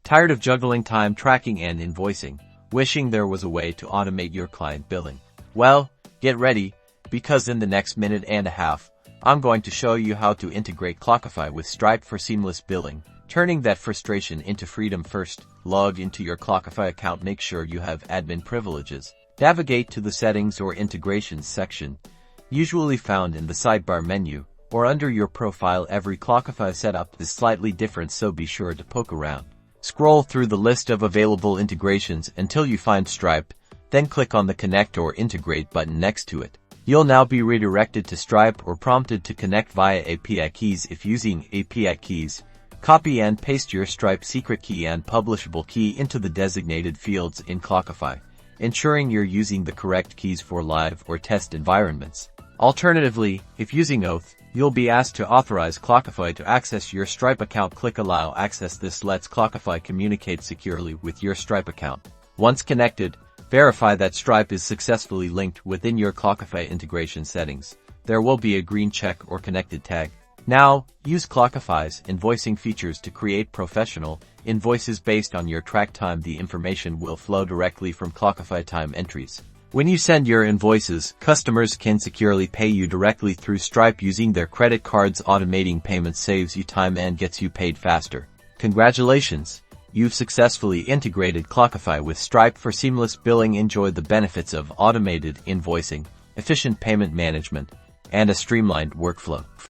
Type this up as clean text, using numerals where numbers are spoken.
Tired of juggling time tracking and invoicing, wishing there was a way to automate your client billing? Well, get ready, because in the next minute and a half, I'm going to show you how to integrate Clockify with Stripe for seamless billing, turning that frustration into freedom. First, log into your Clockify account. Make sure you have admin privileges. Navigate to the Settings or Integrations section, usually found in the sidebar menu, or under your profile. Every Clockify setup is slightly different, so be sure to poke around. Scroll through the list of available integrations until you find Stripe, then click on the Connect or Integrate button next to it. You'll now be redirected to Stripe or prompted to connect via API keys. If using API keys, copy and paste your Stripe secret key and publishable key into the designated fields in Clockify, ensuring you're using the correct keys for live or test environments. Alternatively, if using OAuth, you'll be asked to authorize Clockify to access your Stripe account. Click Allow Access. This lets Clockify communicate securely with your Stripe account. Once connected, verify that Stripe is successfully linked within your Clockify integration settings. There will be a green check or connected tag. Now, use Clockify's invoicing features to create professional invoices based on your track time. The information will flow directly from Clockify time entries. When you send your invoices, customers can securely pay you directly through Stripe using their credit cards. Automating payments saves you time and gets you paid faster. Congratulations! You've successfully integrated Clockify with Stripe for seamless billing. Enjoy the benefits of automated invoicing, efficient payment management, and a streamlined workflow.